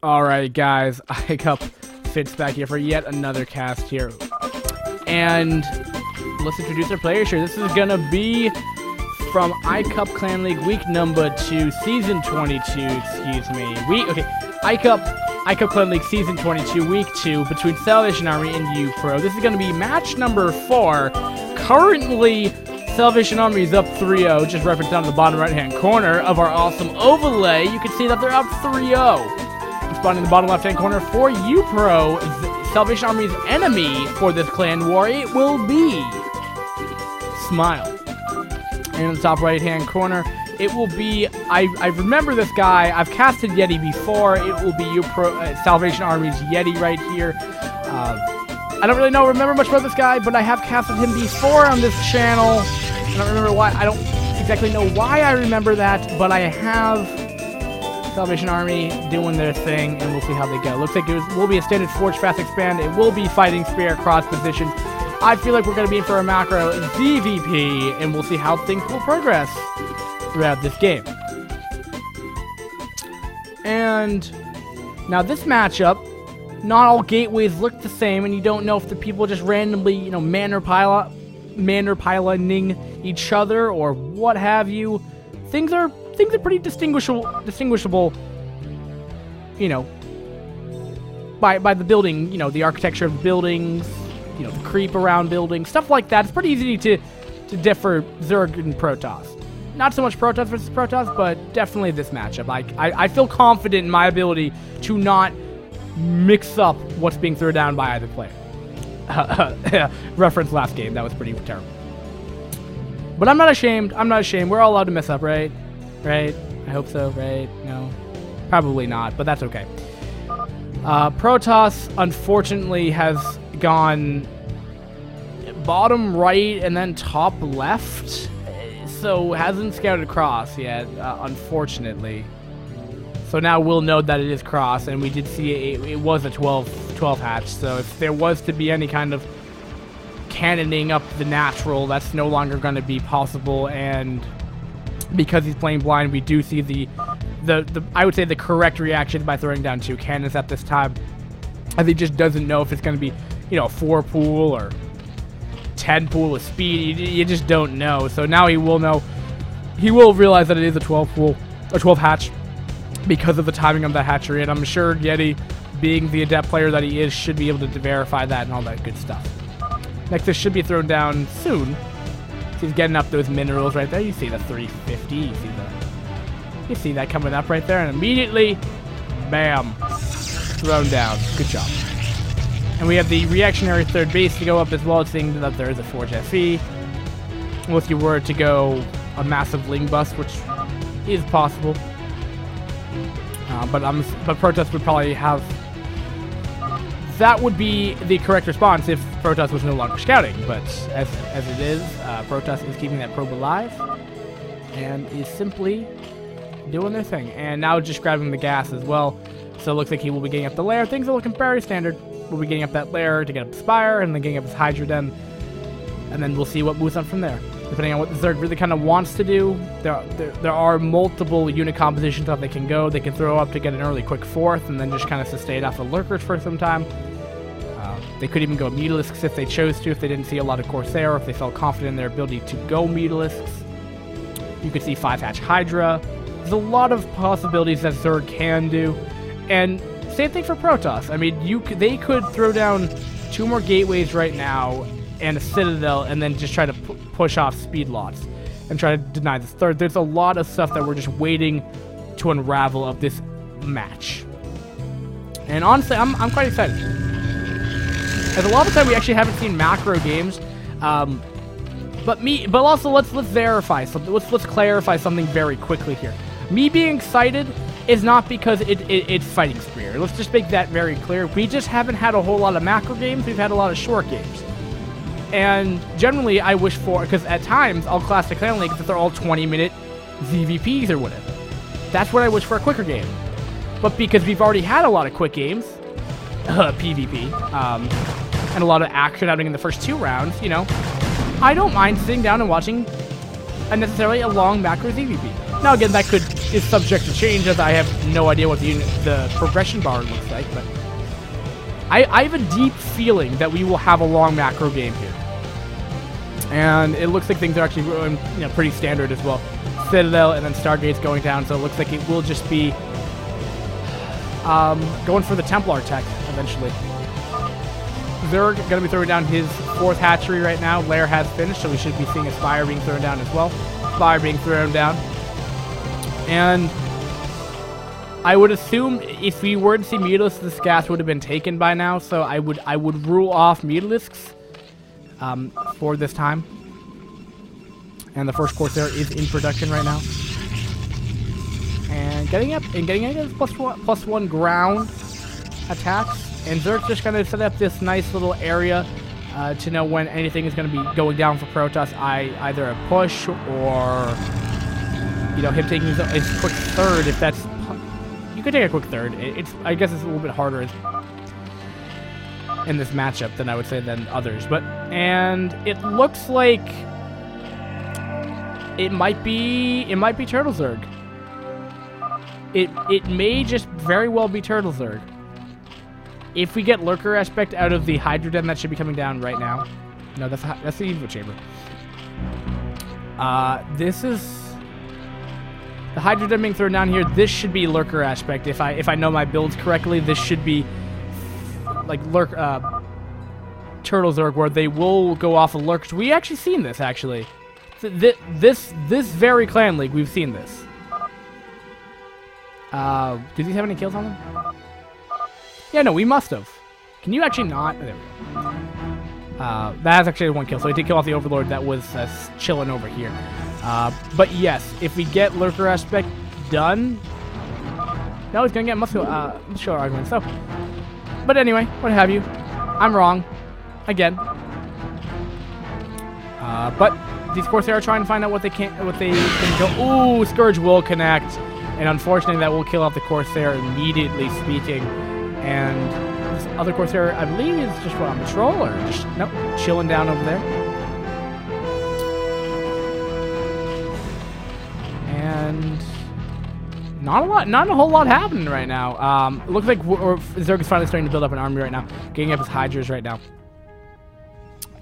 Alright guys, iCCup Fitz back here for yet another cast here. And let's introduce our players here. This is gonna be from iCCup Clan League week number 2, season 22, excuse me. iCCup Clan League season 22, week 2, between Salvation Army and uPro. This is gonna be match number 4. Currently, Salvation Army is up 3-0, just referenced down in the bottom right-hand corner of our awesome overlay. You can see that they're up 3-0. Spawning in the bottom left-hand corner for uPro, Salvation Army's enemy for this clan war, it will be Smile. And in the top right-hand corner, it will be, I remember this guy, I've casted Yeti before, it will be uPro, Salvation Army's Yeti right here. I don't really remember much about this guy, but I have casted him before on this channel. I don't remember why, I don't exactly know why I remember that, but I have Salvation Army doing their thing, and we'll see how they go. Looks like it will be a standard Forge Fast Expand. It will be Fighting Spear cross positions. I feel like we're going to be in for a macro DVP, and we'll see how things will progress throughout this game. And now this matchup, not all gateways look the same, and you don't know if the people just randomly, manner piloting each other or what have you. Things are pretty distinguishable, by the building, the architecture of the buildings, the creep around buildings, stuff like that. It's pretty easy to differ Zerg and Protoss. Not so much Protoss versus Protoss, but definitely this matchup. I feel confident in my ability to not mix up what's being thrown down by either player. Reference last game, that was pretty terrible. But I'm not ashamed. We're all allowed to mess up, right? Right? I hope so, right? No? Probably not, but that's okay. Protoss, unfortunately, has gone bottom right and then top left, so hasn't scouted cross yet, unfortunately. So now we'll know that it is cross, and we did see it was a 12 hatch, so if there was to be any kind of cannoning up the natural, that's no longer going to be possible, and because he's playing blind, we do see the I would say the correct reaction by throwing down 2 cannons at this time. I think he just doesn't know if it's going to be, 4 pool or 10 pool with speed. You just don't know. So now he will know. He will realize that it is a 12 pool, a 12 hatch, because of the timing of the hatchery. And I'm sure Yeti, being the adept player that he is, should be able to verify that and all that good stuff. Next, this should be thrown down soon. He's getting up those minerals right there. You see the 350. You see that coming up right there, and immediately, bam, thrown down. Good job. And we have the reactionary third base to go up as well, seeing that there is a Forge FE. Well, if you were to go a massive Ling bust, which is possible, but Protoss would probably have. That would be the correct response if Protoss was no longer scouting, but as it is, Protoss is keeping that probe alive and is simply doing their thing. And now just grabbing the gas as well, so it looks like he will be getting up the lair. Things are looking very standard. We'll be getting up that lair to get up the Spire, and then getting up his Hydra Den, and then we'll see what moves on from there. Depending on what the Zerg really kind of wants to do, there are multiple unit compositions that they can go. They can throw up to get an early quick 4th, and then just kind of sustain off the Lurkers for some time. They could even go Mutalisks if they chose to, if they didn't see a lot of Corsair, or if they felt confident in their ability to go Mutalisks. You could see 5-hatch Hydra. There's a lot of possibilities that Zerg can do. And same thing for Protoss. I mean, they could throw down 2 more gateways right now and a Citadel, and then just try to push off speed lots and try to deny this third. There's a lot of stuff that we're just waiting to unravel of this match. And honestly, I'm quite excited. As a lot of the time we actually haven't seen macro games, but also let's verify something. Let's clarify something very quickly here. Me being excited is not because it's Fighting Spear. Let's just make that very clear. We just haven't had a whole lot of macro games. We've had a lot of short games. And generally, I wish for, because at times I'll class the clan leagues that they're all 20-minute ZVPs or whatever. That's what I wish for a quicker game. But because we've already had a lot of quick games, PvP, and a lot of action happening in the first 2 rounds, I don't mind sitting down and watching unnecessarily a long macro ZVP. Now again, that is subject to change, as I have no idea what the progression bar looks like, but I have a deep feeling that we will have a long macro game here. And it looks like things are actually going, pretty standard as well. Citadel and then Stargate's going down, so it looks like it will just be going for the Templar tech eventually. Zerg going to be throwing down his 4th hatchery right now. Lair has finished, so we should be seeing a Spire being thrown down as well. Spire being thrown down. And I would assume if we were to see Mutalisks, this gas would have been taken by now, so I would rule off Mutalisks for this time. And the first Corsair is in production right now. And getting those +1 ground attacks. And Zerg's just going to set up this nice little area to know when anything is going to be going down for Protoss. Either a push or, him taking his quick third. If that's, you could take a quick third. I guess it's a little bit harder in this matchup than I would say than others. And it looks like it might be Turtle Zerg. It may just very well be Turtle Zerg. If we get Lurker aspect out of the Hydra Den, that should be coming down right now. No, that's the Evo Chamber. This is the Hydra Den being thrown down here. This should be Lurker aspect. If I know my builds correctly, this should be like Turtle Zerg, where they will go off of Lurkers. We actually seen this actually. This very clan league, we've seen this. Do these have any kills on them? Yeah, no, we must have. Can you actually not? There we go. That has actually 1 kill, so he did kill off the Overlord that was chilling over here. But yes, if we get Lurker aspect done, no, he's gonna get muscular argument. So, but anyway, what have you? I'm wrong, again. But these Corsair are trying to find out what they can go. Ooh, Scourge will connect, and unfortunately, that will kill off the Corsair immediately speaking. And this other Corsair, I believe, is just on patrol or just nope, chilling down over there. And not a whole lot happening right now. It looks like Zerg is finally starting to build up an army right now, getting up his Hydras right now.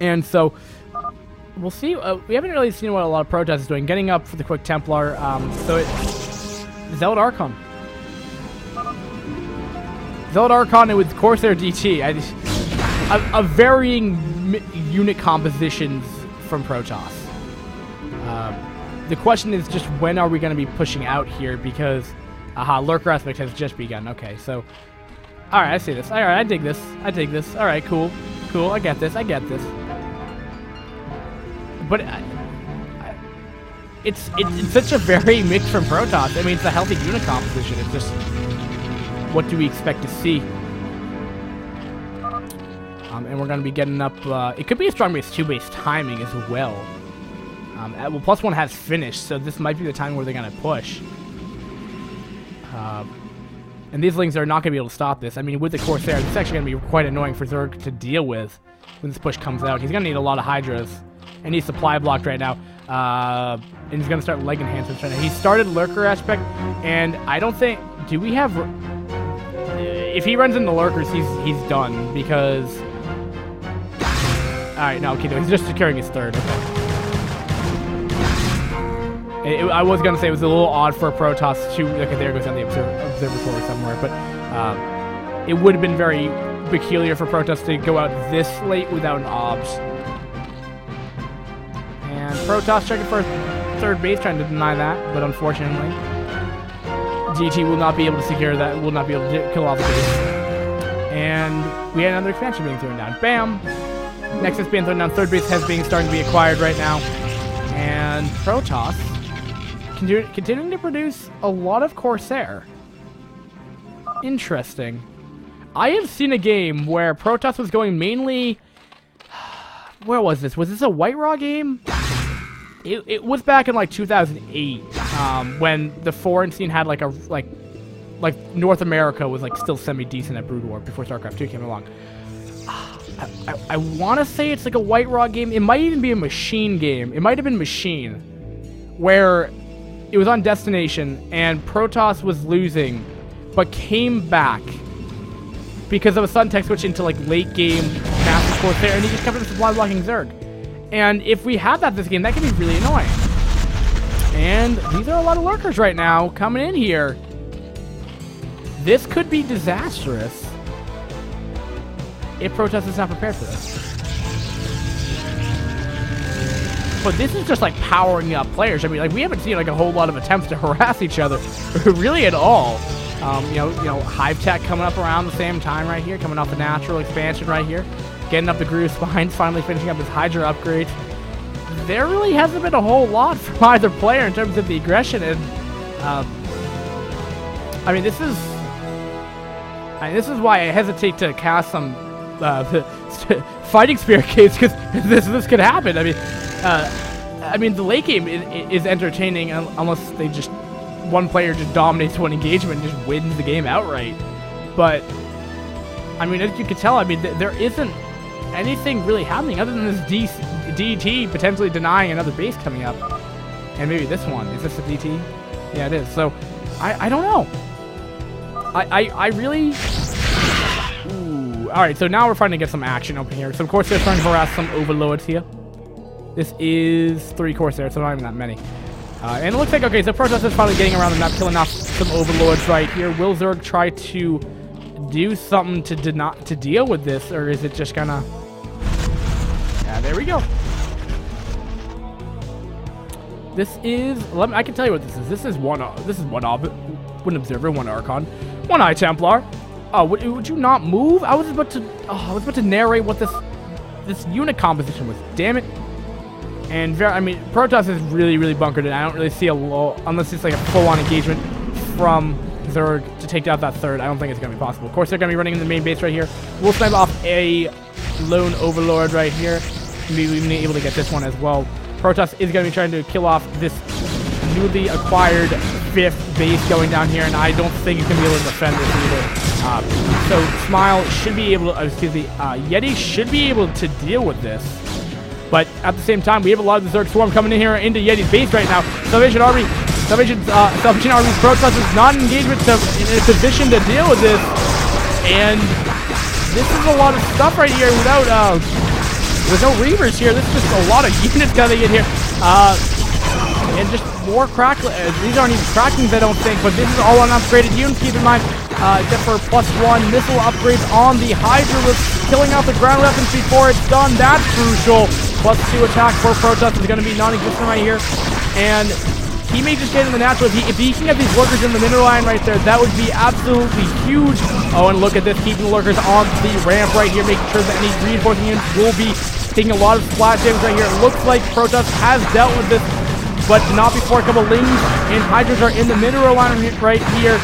And so we'll see. We haven't really seen what a lot of Protoss is doing, getting up for the quick Templar. So it's Zealot Archon. Zealot Archon with Corsair DT. A varying unit compositions from Protoss. The question is just when are we going to be pushing out here, because Lurker aspect has just begun. Okay, so alright, I see this. Alright, I dig this. Alright, cool. I get this. But it's such a very mix from Protoss. I mean, it's a healthy unit composition. It's just, what do we expect to see? And we're going to be getting up... it could be a strong base 2 base timing as well. Well, +1 has finished, so this might be the time where they're going to push. And these Lings are not going to be able to stop this. I mean, with the Corsair, this is actually going to be quite annoying for Zerg to deal with when this push comes out. He's going to need a lot of Hydras. And he's supply blocked right now. And he's going to start leg enhancements right now. He started Lurker aspect, and I don't think... Do we have... If he runs into Lurkers, he's done, because... Alright, no, okay, no, he's just securing his third. Okay. I was going to say it was a little odd for a Protoss to... Okay, there goes down the observatory somewhere, but it would have been very peculiar for Protoss to go out this late without an OBS. And Protoss checking for third base, trying to deny that, but unfortunately, DT will not be able to secure that, will not be able to kill off the base. And we had another expansion being thrown down. Bam! Nexus being thrown down, third base has been starting to be acquired right now. And Protoss continuing to produce a lot of Corsair. Interesting. I have seen a game where Protoss was going mainly... Where was this? Was this a White Raw game? It was back in like 2008, when the foreign scene had like North America was like still semi-decent at Brood War before StarCraft 2 came along. I want to say it's like a White Raw game. It might even be a Machine game. It might have been Machine, where it was on destination, and Protoss was losing, but came back because of a sudden tech switch into like late game massive Corsair, and he just kept on supply blocking Zerg. And if we have that this game, that can be really annoying. And these are a lot of lurkers right now coming in here. This could be disastrous if Protoss is not prepared for this. But this is just like powering up players. I mean, like we haven't seen like a whole lot of attempts to harass each other, really at all. You know, Hive Tech coming up around the same time right here, coming off the natural expansion right here, getting up the groove spines, finally finishing up his Hydra upgrade. There really hasn't been a whole lot from either player in terms of the aggression, and I mean, this is why I hesitate to cast some fighting spirit caves, because this could happen. I mean, the late game is entertaining unless they just one player just dominates one engagement and just wins the game outright. But I mean, as you can tell, I mean, there isn't anything really happening other than this DT potentially denying another base coming up, and maybe this one. Is this a DT? Yeah, it is. So I don't know. I really. Ooh. All right, so now we're finally get some action open here. So of course they're trying to harass some overlords here. This is 3 Corsairs, so not even that many. And it looks like, okay, so Protoss is finally getting around the map, killing off some overlords right here. Will Zerg try to do something to deal with this, or is it just gonna... Yeah, there we go. This is... I can tell you what this is. This is one Observer, one Archon, one Eye Templar. Oh, would you not move? I was about to narrate what this unit composition was. Damn it. And I mean, Protoss is really bunkered in. I don't really see a low, unless it's like a full-on engagement from Zerg to take out that third. I don't think it's going to be possible. Of course, they're going to be running in the main base right here. We'll snipe off a lone overlord right here. Maybe we'll be able to get this one as well. Protoss is going to be trying to kill off this newly acquired 5th base going down here, and I don't think it's going to be able to defend this either. So Smile should be able to, Yeti should be able to deal with this. But at the same time, we have a lot of the Zerg Swarm coming in here into Yeti's base right now. Salvation Army's Protoss is not in engagement in a position to deal with this. And this is a lot of stuff right here without, with no Reavers here. This is just a lot of units coming in here. And just more crack. These aren't even crackings, I don't think, but this is all unupgraded units, keep in mind. Except for +1 missile upgrades on the Hydra with killing out the ground weapons before it's done. That's crucial. +2 attack for Protoss is going to be non-existent right here. And he may just get in the natural. If he can get these lurkers in the mineral line right there, that would be absolutely huge. Oh, and look at this, keeping the lurkers on the ramp right here, making sure that any reinforcing units will be taking a lot of splash damage right here. It looks like Protoss has dealt with this, but not before a couple Lings and Hydras are in the mineral line right here.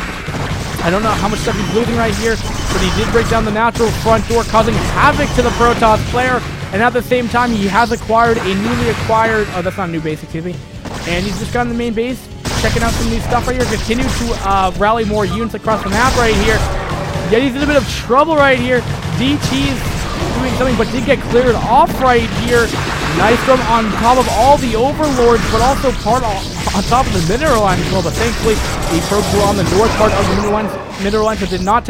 I don't know how much stuff he's losing right here, but he did break down the natural front door, causing havoc to the Protoss player. And at the same time, he has acquired a newly acquired... Oh, that's not a new base, excuse me. And he's just got in the main base, checking out some new stuff right here. Continue to rally more units across the map right here. Yeti's in a bit of trouble right here. DT's doing something, but did get cleared off right here. Nice run on top of all the overlords, but also part on top of the mineral line as well. But thankfully, the probes were on the north part of the mineral line, so did not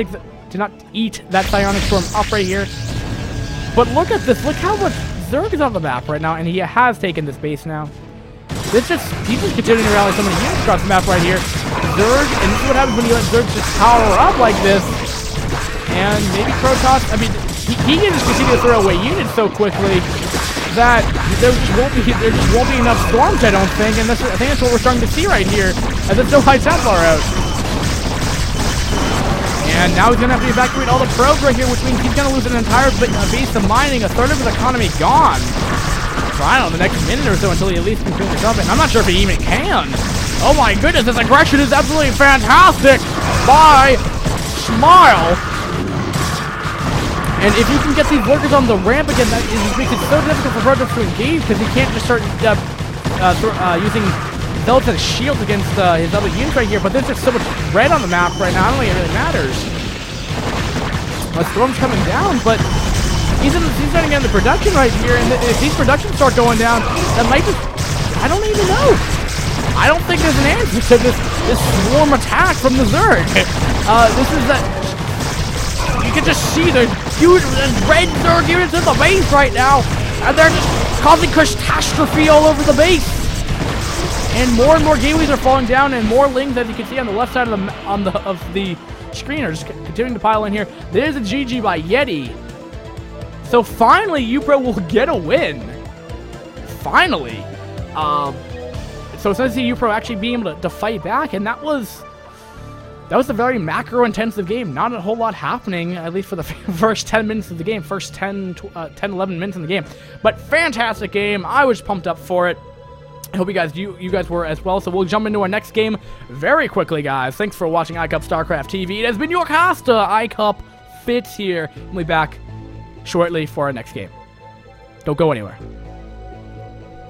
eat that psionic storm up right here. But look at this. Look how much Zerg is on the map right now, and he has taken this base now. He's just continuing to rally so many units across the map right here. Zerg, and this is what happens when you let Zerg just power up like this. And maybe Protoss, I mean, he can just continue to throw away units so quickly that there just won't be enough storms, I don't think. And I think that's what we're starting to see right here, as there's no High Templar out. And now he's going to have to evacuate all the probes right here, which means he's going to lose an entire base of mining, a third of his economy gone. So I don't know, the next minute or so until he at least can finish something. I'm not sure if he even can. Oh my goodness, this aggression is absolutely fantastic by Smile. And if you can get these lurkers on the ramp again, that makes it so difficult for Protoss to engage, because he can't just start using Zealots as shields against his other units right here. But there's just so much red on the map right now, I don't think it really matters. Storm's coming down, but he's starting to get into production right here, and if these productions start going down, that might just... I don't even know. I don't think there's an answer to this swarm attack from the Zerg. This is that you can just see the huge red Zerg units in the base right now, and they're just causing catastrophe all over the base. And more gateways are falling down, and more lings, as you can see on the left side of the screen, are just continuing to pile in here. There's a GG by Yeti. So finally, uPro will get a win. Finally. So it's nice to see uPro actually being able to fight back, and that was a very macro-intensive game. Not a whole lot happening, at least for the first 10 minutes of the game, first 10, 11 minutes in the game. But fantastic game. I was pumped up for it. I hope you guys were as well. So we'll jump into our next game very quickly, guys. Thanks for watching iCCup StarCraft TV. It has been your caster, iCCup Fitz here. We'll be back shortly for our next game. Don't go anywhere.